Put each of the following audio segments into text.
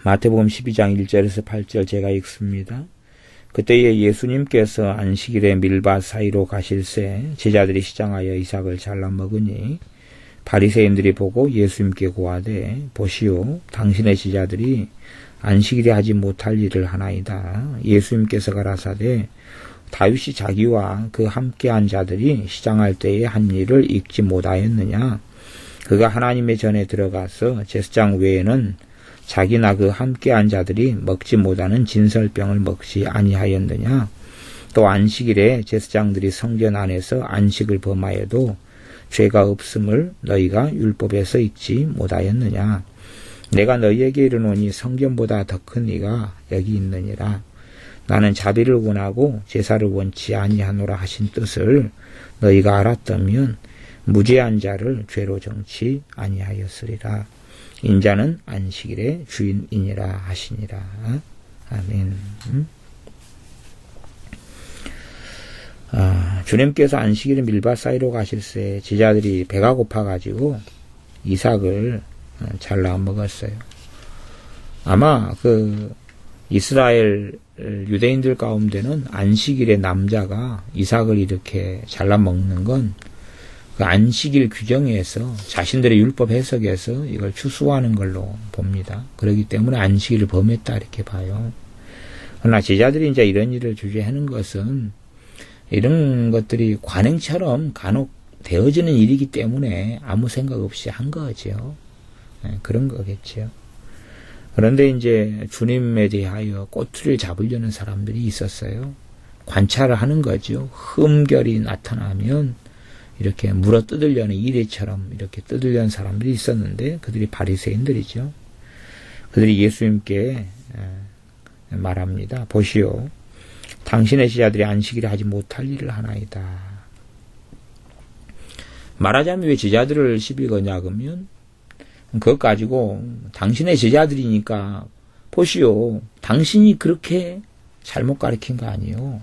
마태복음 12장 1절에서 8절 제가 읽습니다. 그때에 예수님께서 안식일에 밀밭 사이로 가실새 제자들이 시장하여 이삭을 잘라 먹으니 바리새인들이 보고 예수님께 고하되 보시오 당신의 제자들이 안식일에 하지 못할 일을 하나이다. 예수님께서 가라사대 다윗이 자기와 그 함께한 자들이 시장할 때에 한 일을 읽지 못하였느냐. 그가 하나님의 전에 들어가서 제사장 외에는 자기나 그 함께한 자들이 먹지 못하는 진설병을 먹지 아니하였느냐. 또 안식일에 제사장들이 성전 안에서 안식을 범하여도 죄가 없음을 너희가 율법에서 읽지 못하였느냐. 내가 너희에게 이르노니 성전보다 더 큰 이가 여기 있느니라. 나는 자비를 원하고 제사를 원치 아니하노라 하신 뜻을 너희가 알았다면 무죄한 자를 죄로 정치 아니하였으리라. 인자는 안식일의 주인이니라 하시니라. 아멘. 주님께서 안식일에 밀밭 사이로 가실새 제자들이 배가 고파가지고 이삭을 잘라 먹었어요. 아마 이스라엘 유대인들 가운데는 안식일에 남자가 이삭을 이렇게 잘라 먹는 건 그 안식일 규정에서 자신들의 율법 해석에서 이걸 추수하는 걸로 봅니다. 그렇기 때문에 안식일을 범했다 이렇게 봐요. 그러나 제자들이 이제 이런 일을 주재하는 것은 이런 것들이 관행처럼 간혹 되어지는 일이기 때문에 아무 생각 없이 한 거죠. 그런 거겠죠. 그런데 이제 주님에 대하여 꼬투리를 잡으려는 사람들이 있었어요. 관찰을 하는 거죠. 흠결이 나타나면 이렇게 물어 뜯으려는 이래처럼 이렇게 뜯으려는 사람들이 있었는데 그들이 바리새인들이죠. 그들이 예수님께 말합니다. 보시오. 당신의 제자들이 안식일에 하지 못할 일을 하나이다. 말하자면 왜 제자들을 시비 거냐 그러면 그것 가지고 당신의 제자들이니까 보시오. 당신이 그렇게 잘못 가르친 거 아니에요.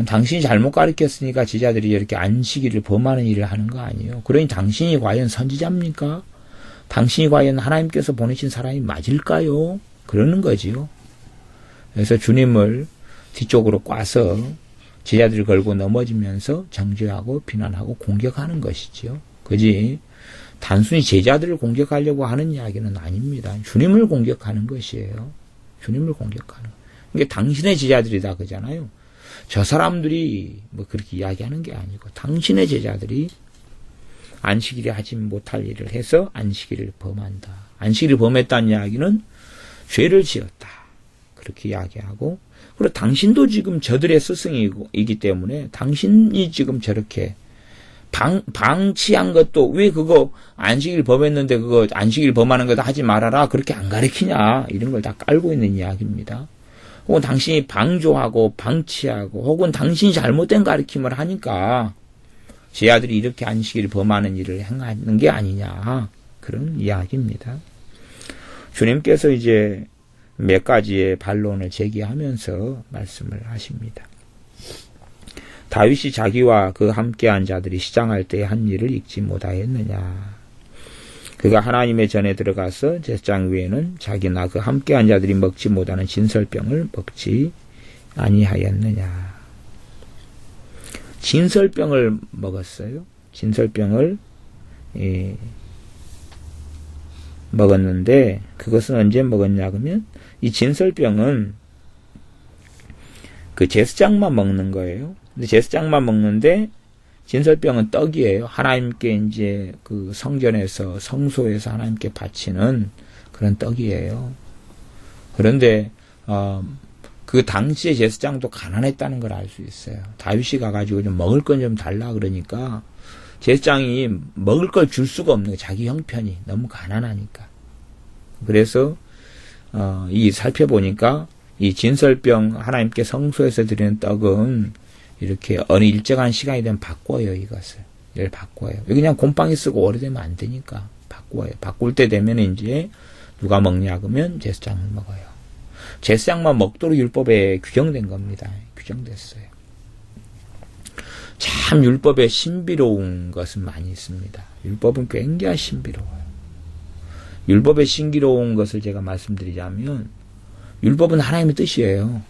당신이 잘못 가르쳤으니까 제자들이 이렇게 안식일을 범하는 일을 하는 거 아니에요. 그러니 당신이 과연 선지자입니까? 당신이 과연 하나님께서 보내신 사람이 맞을까요? 그러는 거지요. 그래서 주님을 뒤쪽으로 꽈서 제자들을 걸고 넘어지면서 정죄하고 비난하고 공격하는 것이지요. 그지? 단순히 제자들을 공격하려고 하는 이야기는 아닙니다. 주님을 공격하는 것이에요. 주님을 공격하는. 이게 당신의 제자들이다 그러잖아요. 저 사람들이 뭐 그렇게 이야기하는 게 아니고 당신의 제자들이 안식일에 하지 못할 일을 해서 안식일을 범한다. 안식일을 범했다는 이야기는 죄를 지었다. 그렇게 이야기하고 그리고 당신도 지금 저들의 스승이기 때문에 당신이 지금 저렇게 방치한 것도 왜 그거 안식일 범했는데 그거 안식일 범하는 거다 하지 말아라 그렇게 안 가르치냐 이런 걸 다 깔고 있는 이야기입니다. 혹은 당신이 방조하고 방치하고 혹은 당신이 잘못된 가르침을 하니까 제 아들이 이렇게 안식일 범하는 일을 행하는 게 아니냐 그런 이야기입니다. 주님께서 이제 몇 가지의 반론을 제기하면서 말씀을 하십니다. 다윗이 자기와 그 함께한 자들이 시장할 때에 한 일을 읽지 못하였느냐. 그가 하나님의 전에 들어가서 제사장 외에는 자기나 그 함께한 자들이 먹지 못하는 진설병을 먹지 아니하였느냐. 진설병을 먹었어요. 진설병을 먹었는데 그것은 언제 먹었냐 그러면 이 진설병은 그 제사장만 먹는 거예요. 근데 제사장만 먹는데 진설병은 떡이에요. 하나님께 이제 그 성전에서 성소에서 하나님께 바치는 그런 떡이에요. 그런데 그 당시의 제사장도 가난했다는 걸 알 수 있어요. 다윗이 가가지고 좀 먹을 건 좀 달라 그러니까 제사장이 먹을 걸 줄 수가 없는 거예요. 자기 형편이 너무 가난하니까. 그래서 살펴보니까 이 진설병 하나님께 성소에서 드리는 떡은 이렇게 어느 일정한 시간이 되면 바꿔요, 이것을. 이걸 바꿔요. 그냥 곰팡이 쓰고 오래되면 안 되니까 바꿔요. 바꿀 때 되면 이제 누가 먹냐 그러면 제사장을 먹어요. 제사장만 먹도록 율법에 규정된 겁니다. 규정됐어요. 참 율법에 신비로운 것은 많이 있습니다. 율법은 굉장히 신비로워요. 율법의 신기로운 것을 제가 말씀드리자면 율법은 하나님의 뜻이에요.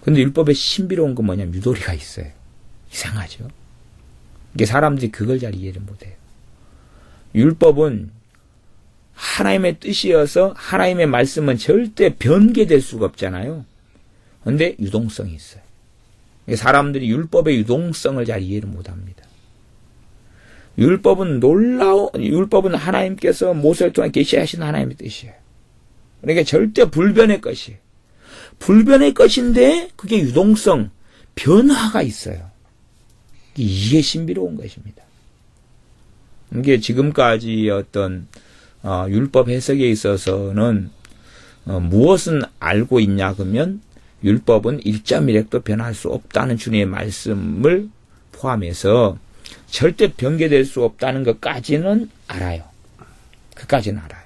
근데 율법의 신비로운 건 뭐냐면 유도리가 있어요. 이상하죠. 이게 사람들이 그걸 잘 이해를 못해요. 율법은 하나님의 뜻이어서 하나님의 말씀은 절대 변개될 수가 없잖아요. 근데 유동성이 있어요. 사람들이 율법의 유동성을 잘 이해를 못합니다. 율법은 율법은 하나님께서 모세를 통해 계시하신 하나님의 뜻이에요. 그러니까 절대 불변의 것이에요. 불변의 것인데 그게 유동성, 변화가 있어요. 이게 신비로운 것입니다. 이게 지금까지 어떤 율법 해석에 있어서는 무엇은 알고 있냐 그러면 율법은 1.1획도 변할 수 없다는 주님의 말씀을 포함해서 절대 변개될 수 없다는 것까지는 알아요. 그까지는 알아요.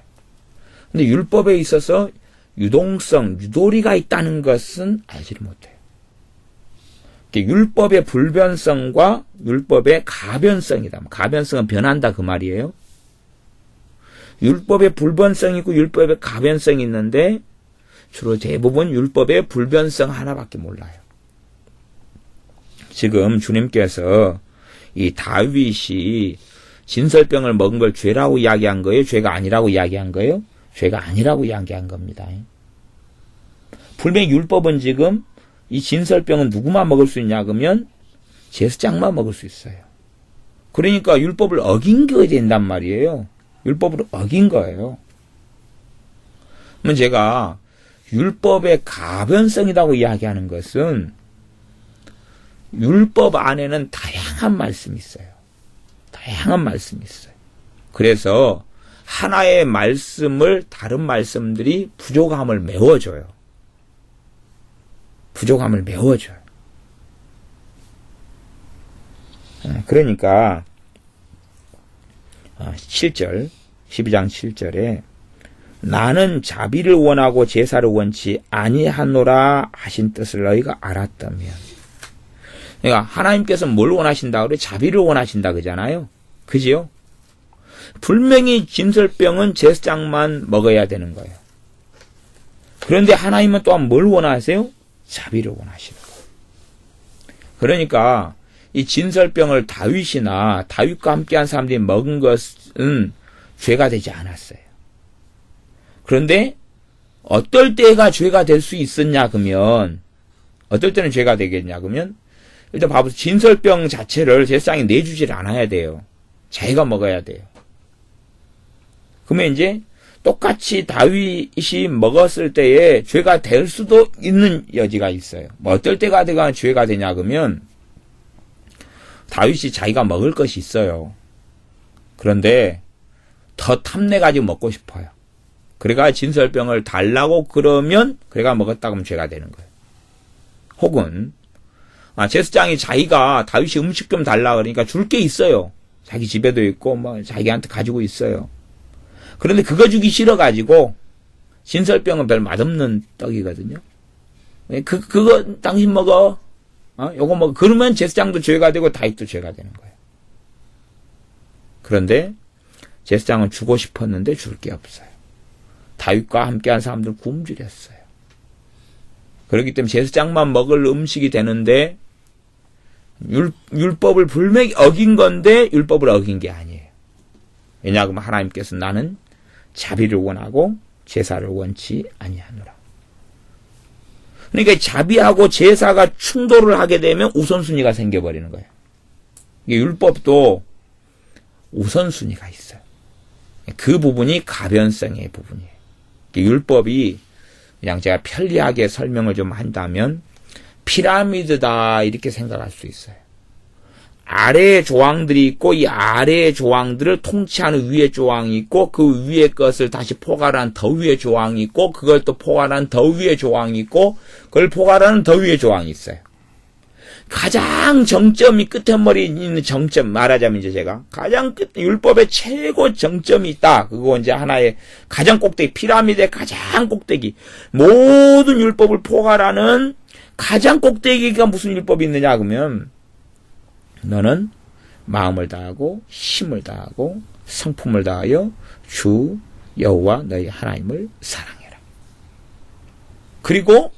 근데 율법에 있어서 유동성, 유도리가 있다는 것은 알지를 못해요. 율법의 불변성과 율법의 가변성이다. 가변성은 변한다 그 말이에요. 율법의 불변성이 있고 율법의 가변성이 있는데 주로 대부분 율법의 불변성 하나밖에 몰라요. 지금 주님께서 이 다윗이 진설병을 먹은 걸 죄라고 이야기한 거예요? 죄가 아니라고 이야기한 거예요? 죄가 아니라고 이야기한 겁니다. 분명히 율법은 지금 이 진설병은 누구만 먹을 수 있냐 그러면 제사장만 먹을 수 있어요. 그러니까 율법을 어긴 게 된단 말이에요. 율법을 어긴 거예요. 그러면 제가 율법의 가변성이라고 이야기하는 것은 율법 안에는 다양한 말씀이 있어요. 다양한 말씀이 있어요. 그래서 하나의 말씀을 다른 말씀들이 부족함을 메워줘요. 부족함을 메워줘요. 그러니까 7절 12장 7절에 나는 자비를 원하고 제사를 원치 아니하노라 하신 뜻을 너희가 알았다면, 그러니까 하나님께서 뭘 원하신다 그래? 자비를 원하신다 그러잖아요. 그지요? 분명히 진설병은 제사장만 먹어야 되는 거예요. 그런데 하나님은 또한 뭘 원하세요? 자비를 원하시는 거예요. 그러니까 이 진설병을 다윗이나 다윗과 함께한 사람들이 먹은 것은 죄가 되지 않았어요. 그런데 어떨 때가 죄가 될 수 있었냐 그러면, 어떨 때는 죄가 되겠냐 그러면, 일단 봐보세요. 진설병 자체를 제사장이 내주질 않아야 돼요. 자기가 먹어야 돼요. 그러면 이제 똑같이 다윗이 먹었을 때에 죄가 될 수도 있는 여지가 있어요. 뭐 어떨 때가 돼가 죄가 되냐 그러면 다윗이 자기가 먹을 것이 있어요. 그런데 더 탐내가지고 먹고 싶어요. 그래가 진설병을 달라고 그러면 그래가 먹었다 그러면 죄가 되는 거예요. 혹은 제사장이 자기가 다윗이 음식 좀 달라 그러니까 줄 게 있어요. 자기 집에도 있고 뭐 자기한테 가지고 있어요. 그런데 그거 주기 싫어가지고, 진설병은 별 맛없는 떡이거든요. 그거 당신 먹어. 요거 먹어. 그러면 제사장도 죄가 되고 다윗도 죄가 되는 거예요. 그런데 제사장은 주고 싶었는데 줄 게 없어요. 다윗과 함께한 사람들 굶주렸어요. 그렇기 때문에 제사장만 먹을 음식이 되는데 율법을 분명히 어긴 건데 율법을 어긴 게 아니에요. 왜냐하면 하나님께서 나는 자비를 원하고 제사를 원치 아니하노라. 그러니까 자비하고 제사가 충돌을 하게 되면 우선순위가 생겨버리는 거예요. 이게 율법도 우선순위가 있어요. 그 부분이 가변성의 부분이에요. 율법이 그냥 제가 편리하게 설명을 좀 한다면 피라미드다 이렇게 생각할 수 있어요. 아래에 조항들이 있고 이 아래의 조항들을 통치하는 위의 조항이 있고 그 위의 것을 다시 포괄한 더 위의 조항이 있고 그걸 또 포괄한 더 위의 조항이 있고 그걸 포괄하는 더 위의 조항이 있어요. 가장 정점이 끝에 머리 있는 정점, 말하자면 이제 제가 가장 끝 율법의 최고 정점이 있다. 그거 이제 하나의 가장 꼭대기, 피라미드의 가장 꼭대기, 모든 율법을 포괄하는 가장 꼭대기가 무슨 율법이 있느냐 그러면 너는 마음을 다하고 힘을 다하고 성품을 다하여 주 여호와 너희 하나님을 사랑해라. 그리고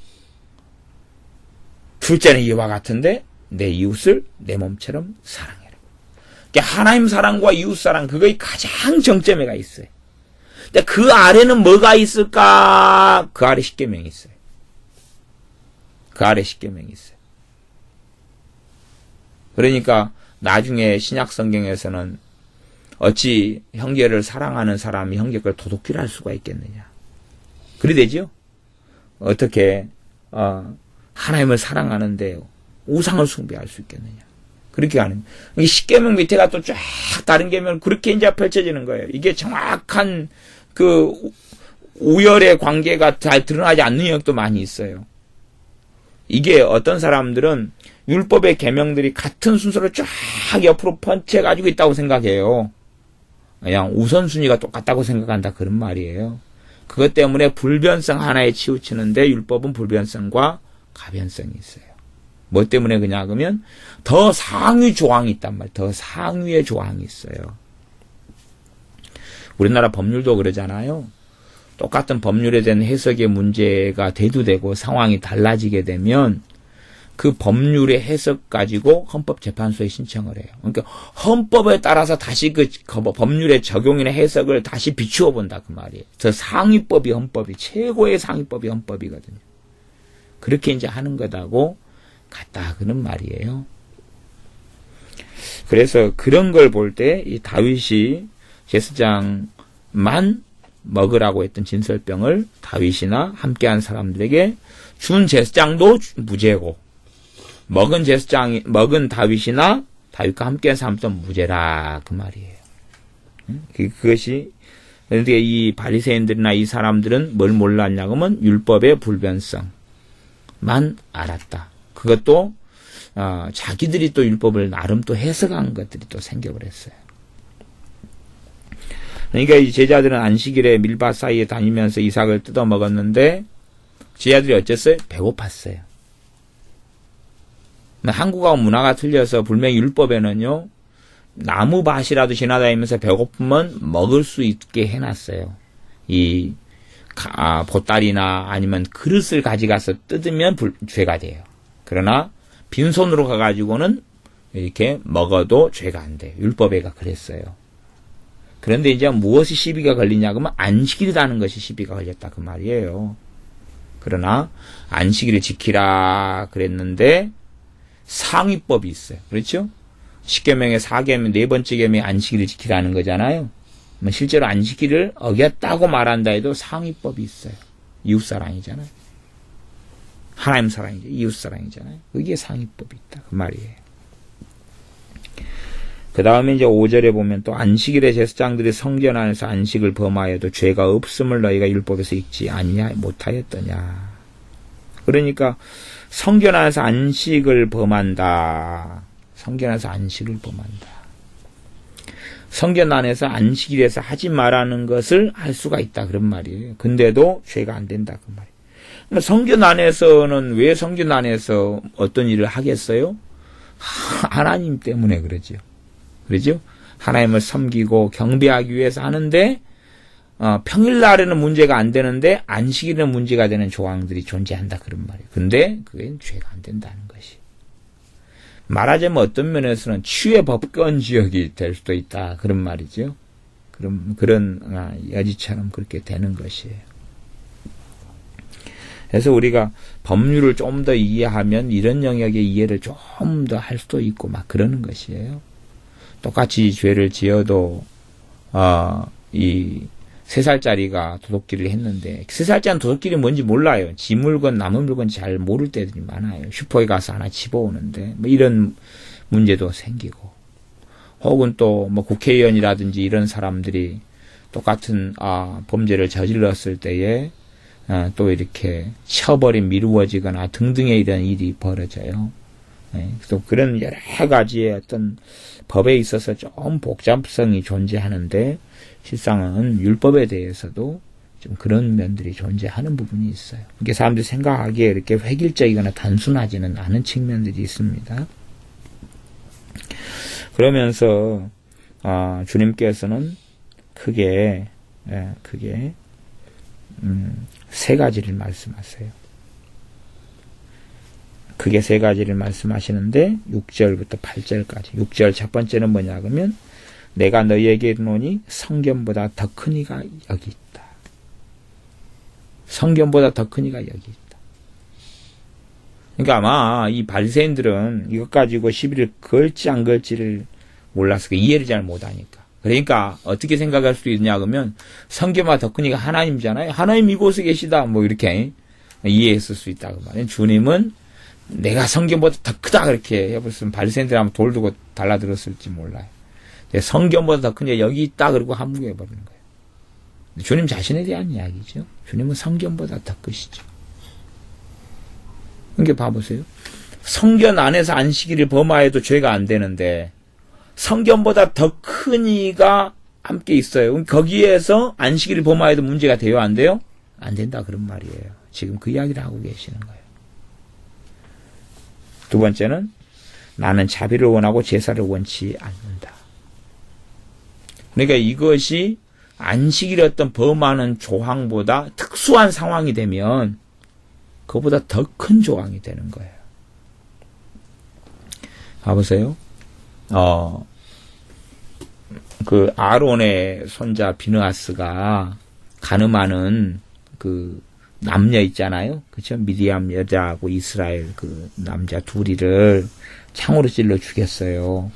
둘째는 이와 같은데 내 이웃을 내 몸처럼 사랑해라. 그러니까 하나님 사랑과 이웃 사랑 그거의 가장 정점에가 있어요. 근데 그 아래는 뭐가 있을까? 그 아래 십계명이 있어요. 그 아래 십계명이 있어요. 그러니까 나중에 신약 성경에서는 어찌 형제를 사랑하는 사람이 형제 걸 도둑질 할 수가 있겠느냐. 그리 되죠? 어떻게 하나님을 사랑하는데 우상을 숭배할 수 있겠느냐. 그렇게 하는. 이게 십계명 밑에가 또 쫙 다른 계명 그렇게 이제 펼쳐지는 거예요. 이게 정확한 그 우열의 관계가 잘 드러나지 않는 영역도 많이 있어요. 이게 어떤 사람들은 율법의 계명들이 같은 순서로 쫙 옆으로 펀치해 가지고 있다고 생각해요. 그냥 우선순위가 똑같다고 생각한다 그런 말이에요. 그것 때문에 불변성 하나에 치우치는데 율법은 불변성과 가변성이 있어요. 뭐 때문에 그냐 그러면 더 상위 조항이 있단 말이에요. 더 상위의 조항이 있어요. 우리나라 법률도 그러잖아요. 똑같은 법률에 대한 해석의 문제가 대두되고 상황이 달라지게 되면 그 법률의 해석 가지고 헌법재판소에 신청을 해요. 그러니까 헌법에 따라서 다시 그 법률의 적용이나 해석을 다시 비추어 본다 그 말이에요. 저 상위법이 헌법이 최고의 상위법이 헌법이거든요. 그렇게 이제 하는 거다고 같다 그런 말이에요. 그래서 그런 걸 볼 때 이 다윗이 제사장만 먹으라고 했던 진설병을 다윗이나 함께한 사람들에게 준 제사장도 무죄고 먹은 다윗이나 다윗과 함께한 사람도 무죄라 그 말이에요. 그것이 그런데 이 바리새인들이나 이 사람들은 뭘 몰랐냐 그러면 율법의 불변성만 알았다. 그것도 자기들이 또 율법을 나름 또 해석한 것들이 또 생겨버렸어요. 그러니까 이 제자들은 안식일에 밀밭 사이에 다니면서 이삭을 뜯어 먹었는데 제자들이 어쨌어요? 배고팠어요. 한국하고 문화가 틀려서 분명히 율법에는요 나무밭이라도 지나다니면서 배고프면 먹을 수 있게 해놨어요. 이 보따리나 아니면 그릇을 가져가서 뜯으면 죄가 돼요. 그러나 빈손으로 가가지고는 이렇게 먹어도 죄가 안 돼요. 율법에가 그랬어요. 그런데 이제 무엇이 시비가 걸리냐 그러면 안식일이라는 것이 시비가 걸렸다 그 말이에요. 그러나 안식일을 지키라 그랬는데 상위법이 있어요. 그렇죠? 10계명의 4계명, 네 번째 계명이 안식일을 지키라는 거잖아요. 실제로 안식일을 어겼다고 말한다 해도 상위법이 있어요. 이웃사랑이잖아요. 하나님 사랑이죠. 이웃사랑이잖아요. 그게 상위법이 있다. 그 말이에요. 그 다음에 이제 5절에 보면 또 안식일에 제사장들이 성전 안에서 안식을 범하여도 죄가 없음을 너희가 율법에서 읽지 아니냐 못하였더냐. 그러니까 성전 안에서 안식을 범한다. 성전 안에서 안식을 범한다. 성전 안에서 안식일에서 하지 말라는 것을 할 수가 있다 그런 말이에요. 근데도 죄가 안 된다 그 말이에요. 성전 안에서는 왜 성전 안에서 어떤 일을 하겠어요? 하나님 때문에 그러죠. 그러죠? 하나님을 섬기고 경배하기 위해서 하는데 평일날에는 문제가 안 되는데 안식일에는 문제가 되는 조항들이 존재한다 그런 말이에요. 근데 그게 죄가 안 된다는 것이. 말하자면 어떤 면에서는 치유의 법권 지역이 될 수도 있다 그런 말이죠. 그런 여지처럼 그렇게 되는 것이에요. 그래서 우리가 법률을 좀 더 이해하면 이런 영역의 이해를 좀 더 할 수도 있고 막 그러는 것이에요. 똑같이 죄를 지어도 이 3살짜리가 도둑질을 했는데 3살짜리는 도둑질이 뭔지 몰라요. 지 물건 남의 물건 잘 모를 때들이 많아요. 슈퍼에 가서 하나 집어오는데 뭐 이런 문제도 생기고 혹은 또 뭐 국회의원이라든지 이런 사람들이 똑같은 범죄를 저질렀을 때에 또 이렇게 처벌이 미루어지거나 등등의 이런 일이 벌어져요. 또 그런 여러 가지의 어떤 법에 있어서 좀 복잡성이 존재하는데 실상은 율법에 대해서도 좀 그런 면들이 존재하는 부분이 있어요. 이게 사람들이 생각하기에 이렇게 획일적이거나 단순하지는 않은 측면들이 있습니다. 그러면서 주님께서는 크게 그게 세 가지를 말씀하세요. 그게 세 가지를 말씀하시는데 6절부터 8절까지. 6절 첫 번째는 뭐냐 그러면 내가 너희에게 이르노니 성견보다 더 큰 이가 여기 있다. 성견보다 더 큰 이가 여기 있다. 그러니까 아마 이 바리새인들은 이것 가지고 시비를 걸지 안 걸지를 몰라서 이해를 잘 못하니까. 그러니까 어떻게 생각할 수 있냐 그러면 성견보다 더 큰 이가 하나님이잖아요. 하나님 이곳에 계시다. 뭐 이렇게 이해했을 수 있다 그 말이에요. 주님은 내가 성견보다 더 크다 그렇게 해버렸으면 바리새인들 하면 돌 두고 달라들었을지 몰라요. 성견보다 더 큰 게 여기 있다 그러고 함구해버리는 거예요. 주님 자신에 대한 이야기죠. 주님은 성견보다 더 크시죠. 그러니까 봐보세요. 성견 안에서 안식일을 범하여도 죄가 안 되는데 성견보다 더 큰 이가 함께 있어요. 그럼 거기에서 안식일을 범하여도 문제가 돼요? 안 돼요? 안 된다 그런 말이에요. 지금 그 이야기를 하고 계시는 거예요. 두 번째는 나는 자비를 원하고 제사를 원치 않는다. 그러니까 이것이 안식일의 어떤 범하는 조항보다 특수한 상황이 되면 그보다 더 큰 조항이 되는 거예요. 봐보세요. 그 아론의 손자 비느하스가 가늠하는 그 남녀 있잖아요. 그쵸? 미디암 여자하고 이스라엘 그 남자 둘이를 창으로 찔러 죽였어요.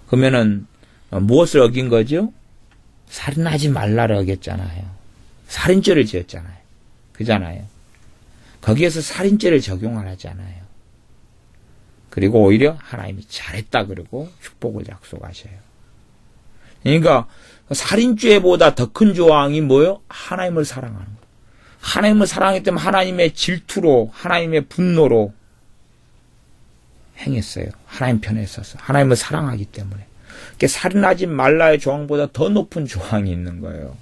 그러면은 무엇을 어긴 거죠? 살인하지 말라를 어겼잖아요. 살인죄를 지었잖아요. 그잖아요. 거기에서 살인죄를 적용을 하잖아요. 그리고 오히려 하나님이 잘했다 그러고 축복을 약속하셔요. 그러니까 살인죄보다 더 큰 조항이 뭐예요? 하나님을 사랑하는 거예요. 하나님을 사랑했기 때문에 하나님의 질투로 하나님의 분노로 행했어요. 하나님 편에 서서 하나님을 사랑하기 때문에. 그러니까 살인하지 말라의 조항보다 더 높은 조항이 있는 거예요.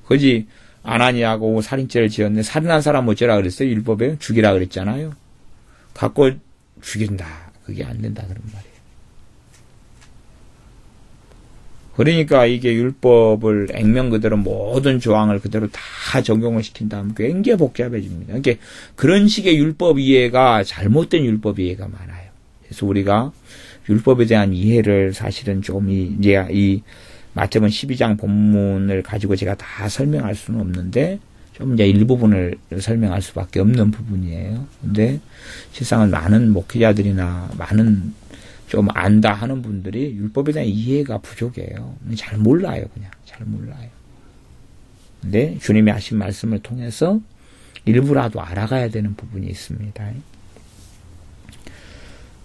그지 아나니아하고 살인죄를 지었는데 살인한 사람 어쩌라 그랬어요? 율법에 죽이라 그랬잖아요. 갖고 죽인다. 그게 안 된다 그런 말이에요. 그러니까 이게 율법을 액면 그대로 모든 조항을 그대로 다 적용을 시킨다면 굉장히 복잡해집니다. 그러니까 그런 식의 율법 이해가 잘못된 율법 이해가 많아요. 그래서 우리가 율법에 대한 이해를 사실은 좀 이제 이 마태복음 12장 본문을 가지고 제가 다 설명할 수는 없는데 좀 이제 일부분을 설명할 수밖에 없는 부분이에요. 근데 실상은 많은 목회자들이나 많은 좀 안다 하는 분들이 율법에 대한 이해가 부족해요. 잘 몰라요, 그냥. 잘 몰라요. 근데 주님이 하신 말씀을 통해서 일부라도 알아가야 되는 부분이 있습니다.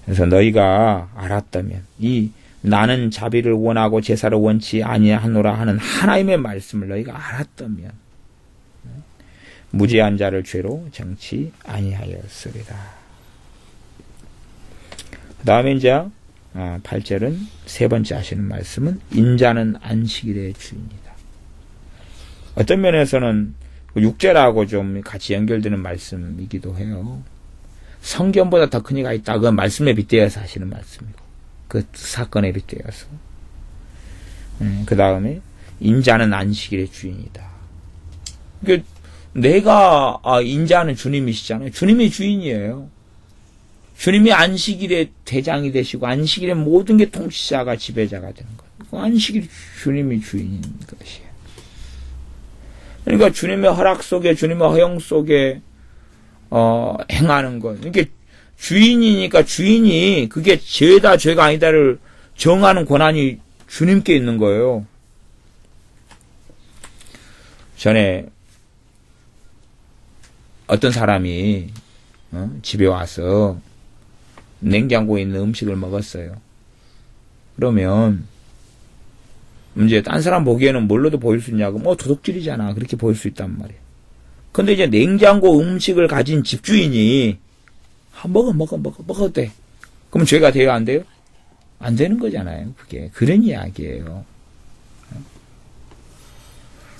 그래서 너희가 알았다면 이 나는 자비를 원하고 제사를 원치 아니하노라 하는 하나님의 말씀을 너희가 알았다면 무죄한 자를 죄로 정치 아니하였으리라. 그 다음에 이제 8절은 세 번째 하시는 말씀은 인자는 안식일의 주인이다. 어떤 면에서는 6절하고 좀 같이 연결되는 말씀이기도 해요. 성견보다 더 큰 이가 있다. 그건 말씀에 빗대어서 하시는 말씀이고 그 사건에 빗대어서 그 다음에 인자는 안식일의 주인이다. 그러니까 내가 인자는 주님이시잖아요. 주님이 주인이에요. 주님이 안식일의 대장이 되시고 안식일의 모든 게 통치자가 지배자가 되는 거예요. 안식일 주님이 주인인 것이에요. 그러니까 주님의 허락 속에 주님의 허용 속에 행하는 것. 그러니까 주인이니까 주인이 그게 죄다 죄가 아니다를 정하는 권한이 주님께 있는 거예요. 전에 어떤 사람이 집에 와서 냉장고에 있는 음식을 먹었어요. 그러면 이제 딴 사람 보기에는 뭘로도 보일 수 있냐고 도둑질이잖아. 그렇게 보일 수 있단 말이에요. 근데 이제 냉장고 음식을 가진 집주인이 먹어도 돼. 그럼 죄가 돼요? 안 돼요? 안 되는 거잖아요. 그게 그런 이야기예요.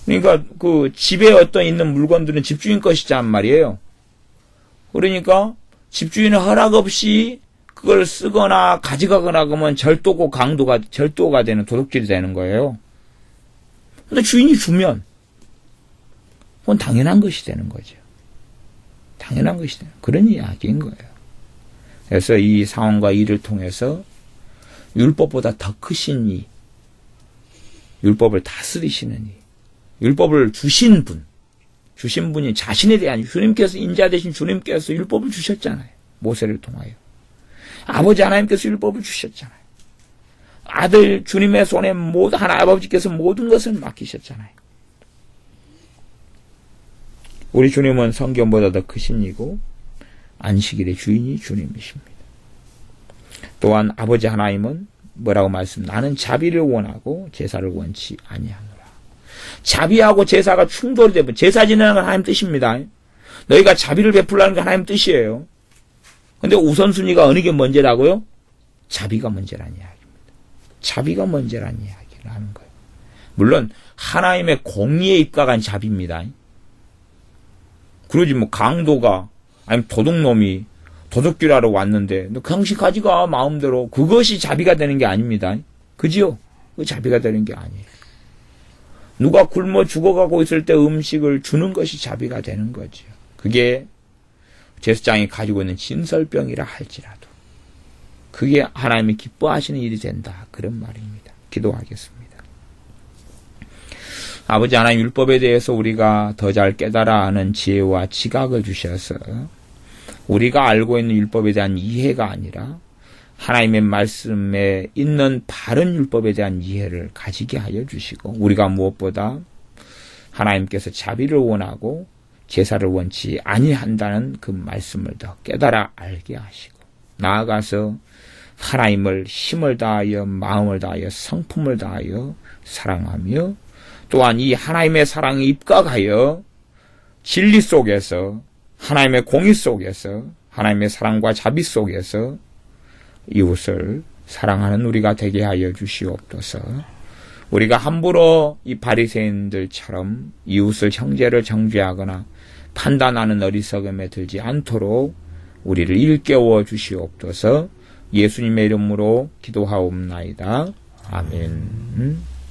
그러니까 그 집에 어떤 있는 물건들은 집주인 것이란 말이에요. 그러니까 집주인의 허락 없이 그걸 쓰거나 가져가거나 그러면 절도가 되는 도둑질이 되는 거예요. 근데 주인이 주면 그건 당연한 것이 되는 거죠. 당연한 것이 되는 그런 이야기인 거예요. 그래서 이 상황과 일을 통해서 율법보다 더 크신 이, 율법을 다스리시는 이, 율법을 주신 분이 자신에 대한 주님께서 인자 되신 주님께서 율법을 주셨잖아요. 모세를 통하여. 아버지 하나님께서 율법을 주셨잖아요. 아들 주님의 손에 하나님 아버지께서 모든 것을 맡기셨잖아요. 우리 주님은 성경보다 더 크신 이고 안식일의 주인이 주님이십니다. 또한 아버지 하나님은 뭐라고 나는 자비를 원하고 제사를 원치 아니하노라. 자비하고 제사가 충돌이 되면 제사 지내는 건 하나님 뜻입니다. 너희가 자비를 베풀라는 게 하나님 뜻이에요. 근데 우선순위가 어느 게 먼저라고요? 자비가 먼저란 이야기입니다. 자비가 먼저란 이야기를 하는 거예요. 물론 하나님의 공의에 입각한 자비입니다. 그러지 강도가 아니면 도둑놈이 도둑질하러 왔는데 너 당신 가지가 마음대로 그것이 자비가 되는 게 아닙니다. 그지요? 그 자비가 되는 게 아니에요. 누가 굶어 죽어가고 있을 때 음식을 주는 것이 자비가 되는 거죠. 그게 제사장이 가지고 있는 진설병이라 할지라도 그게 하나님이 기뻐하시는 일이 된다. 그런 말입니다. 기도하겠습니다. 아버지 하나님 율법에 대해서 우리가 더 잘 깨달아 아는 지혜와 지각을 주셔서 우리가 알고 있는 율법에 대한 이해가 아니라 하나님의 말씀에 있는 바른 율법에 대한 이해를 가지게 하여 주시고 우리가 무엇보다 하나님께서 자비를 원하고 제사를 원치 아니한다는 그 말씀을 더 깨달아 알게 하시고 나아가서 하나님을 힘을 다하여 마음을 다하여 성품을 다하여 사랑하며 또한 이 하나님의 사랑에 입각하여 진리 속에서 하나님의 공의 속에서 하나님의 사랑과 자비 속에서 이웃을 사랑하는 우리가 되게 하여 주시옵소서. 우리가 함부로 이 바리새인들처럼 이웃을 형제를 정죄하거나 판단하는 어리석음에 들지 않도록 우리를 일깨워 주시옵소서. 예수님의 이름으로 기도하옵나이다. 아멘.